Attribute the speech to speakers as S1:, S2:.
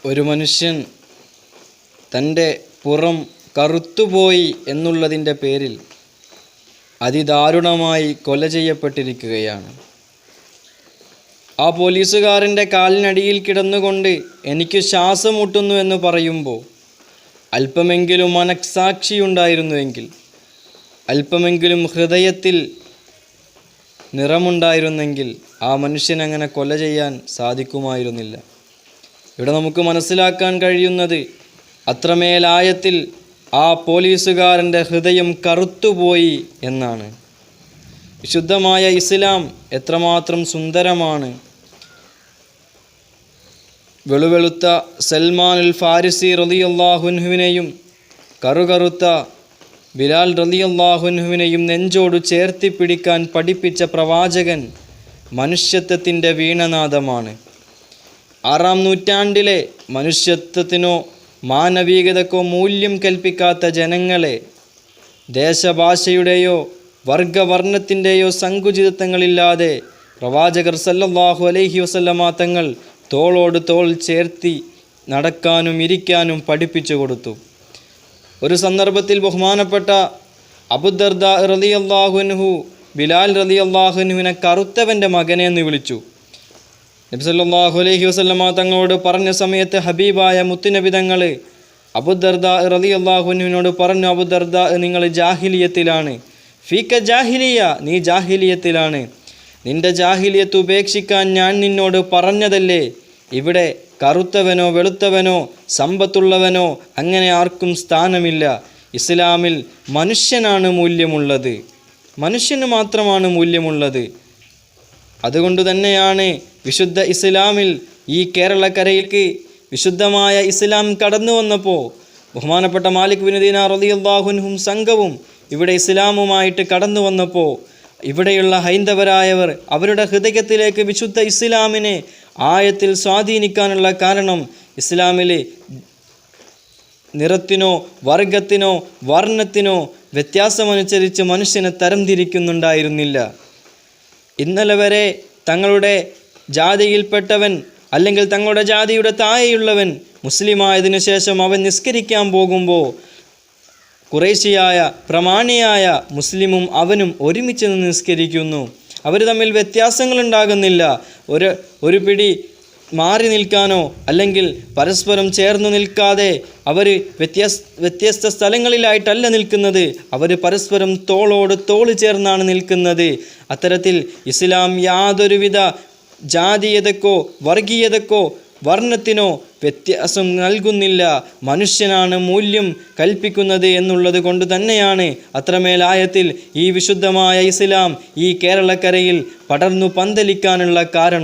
S1: ഒരു മനുഷ്യൻ തൻ്റെ പുറം കറുത്തുപോയി എന്നുള്ളതിൻ്റെ പേരിൽ അതിദാരുണമായി കൊല ചെയ്യപ്പെട്ടിരിക്കുകയാണ്. ആ പോലീസുകാരൻ്റെ കാലിനടിയിൽ കിടന്നുകൊണ്ട് എനിക്ക് ശ്വാസം മുട്ടുന്നു എന്ന് പറയുമ്പോൾ അല്പമെങ്കിലും മനഃസാക്ഷിയുണ്ടായിരുന്നുവെങ്കിൽ, അല്പമെങ്കിലും ഹൃദയത്തിൽ നിറമുണ്ടായിരുന്നെങ്കിൽ ആ മനുഷ്യനങ്ങനെ കൊല ചെയ്യാൻ സാധിക്കുമായിരുന്നില്ല. ഇവിടെ നമുക്ക് മനസ്സിലാക്കാൻ കഴിയുന്നത് അത്രമേലായത്തിൽ ആ പോലീസുകാരൻ്റെ ഹൃദയം കറുത്തുപോയി എന്നാണ്. വിശുദ്ധമായ ഇസ്ലാം എത്രമാത്രം സുന്ദരമാണ്. വെളുവെളുത്ത സൽമാനുൽ ഫാരിസി റളിയല്ലാഹു അൻഹുവിനെയും കറുകറുത്ത ബിലാൽ റളിയല്ലാഹു അൻഹുവിനെയും നെഞ്ചോട് ചേർത്തി പിടിക്കാൻ പഠിപ്പിച്ച പ്രവാചകൻ മനുഷ്യത്വത്തിൻ്റെ വീണനാദമാണ്. 6-ാം നൂറ്റാണ്ടിലെ മനുഷ്യത്വത്തിനോ മാനവികതക്കോ മൂല്യം കൽപ്പിക്കാത്ത ജനങ്ങളെ ദേശഭാഷയുടെയോ വർഗവർണ്ണത്തിൻ്റെയോ സങ്കുചിതത്വങ്ങളില്ലാതെ പ്രവാചകർ സല്ലല്ലാഹു അലൈഹി വസല്ലമ തങ്ങൾ തോളോട് തോൾ ചേർത്തി നടക്കാനും ഇരിക്കാനും പഠിപ്പിച്ചു കൊടുത്തു. ഒരു സന്ദർഭത്തിൽ ബഹുമാനപ്പെട്ട അബൂദർദാ റളിയല്ലാഹു അൻഹു ബിലാൽ റളിയല്ലാഹു അൻഹുവിനെ കറുത്തവൻ്റെ മകനെ എന്ന് വിളിച്ചു. നബി സല്ലല്ലാഹു അലൈഹി വസല്ലമ തങ്ങളോട് പറഞ്ഞ സമയത്ത് ഹബീബായ മുത്തുനബി തങ്ങൾ അബൂദർദാ റളിയല്ലാഹു അൻഹുവിനോട് പറഞ്ഞു, അബൂദർദാ, നിങ്ങൾ ജാഹിലിയത്തിലാണ്. ഫീക ജാഹിലിയ, നീ ജാഹിലിയത്തിലാണ്. നിന്റെ ജാഹിലിയത്ത് ഉപേക്ഷിക്കാൻ ഞാൻ നിന്നോട് പറഞ്ഞതല്ലേ. ഇവിടെ കറുത്തവനോ വെളുത്തവനോ സമ്പത്തുള്ളവനോ അങ്ങനെ ആർക്കും സ്ഥാനമില്ല. ഇസ്ലാമിൽ മനുഷ്യനാണ് മൂല്യമുള്ളത്, മനുഷ്യന് മാത്രമാണ് മൂല്യമുള്ളത്. അതുകൊണ്ട് തന്നെയാണ് വിശുദ്ധ ഇസ്ലാമിൽ ഈ കേരളക്കരയിലേക്ക് വിശുദ്ധമായ ഇസ്ലാം കടന്നു വന്നപ്പോൾ ബഹുമാനപ്പെട്ട മാലിക് ബിൻ ദീനാർ റളിയല്ലാഹു അൻഹും സംഘവും ഇവിടെ ഇസ്ലാമുമായിട്ട് കടന്നു വന്നപ്പോൾ ഇവിടെയുള്ള ഹൈന്ദവരായവർ അവരുടെ ഹൃദയത്തിലേക്ക് വിശുദ്ധ ഇസ്ലാമിനെ ആയത്തിൽ സ്വാധീനിക്കാനുള്ള കാരണം ഇസ്ലാമിൽ നിറത്തിനോ വർഗത്തിനോ വർണ്ണത്തിനോ വ്യത്യാസമനുസരിച്ച് മനുഷ്യനെ തരംതിരിക്കുന്നുണ്ടായിരുന്നില്ല. ഇന്നലെ വരെ തങ്ങളുടെ ജാതിയിൽപ്പെട്ടവൻ അല്ലെങ്കിൽ തങ്ങളുടെ ജാതിയുടെ താഴെയുള്ളവൻ മുസ്ലിമായതിനു ശേഷം അവൻ നിസ്കരിക്കാൻ പോകുമ്പോൾ ഖുറൈശിയായ പ്രമാണിയായ മുസ്ലിമും അവനും ഒരുമിച്ച് നിന്ന് നിസ്കരിക്കുന്നു. അവർ തമ്മിൽ വ്യത്യാസങ്ങളുണ്ടാകുന്നില്ല. ഒരു പിടി മാറി നിൽക്കാനോ അല്ലെങ്കിൽ പരസ്പരം ചേർന്ന് നിൽക്കാതെ അവർ വ്യത്യസ്ത സ്ഥലങ്ങളിലായിട്ടല്ല നിൽക്കുന്നത്. അവർ പരസ്പരം തോളോട് തോൾ ചേർന്നാണ് നിൽക്കുന്നത്. അത്തരത്തിൽ ഇസ്ലാം യാതൊരുവിധ ജാതീയതക്കോ വർഗീയതക്കോ വർണ്ണത്തിനോ വ്യത്യാസം നൽകുന്നില്ല. മനുഷ്യനാണ് മൂല്യം കൽപ്പിക്കുന്നത് എന്നുള്ളത് കൊണ്ട് തന്നെയാണ് അത്രമേലായത്തിൽ ഈ വിശുദ്ധമായ ഇസ്ലാം ഈ കേരളക്കരയിൽ പടർന്നു പന്തലിക്കാനുള്ള കാരണം.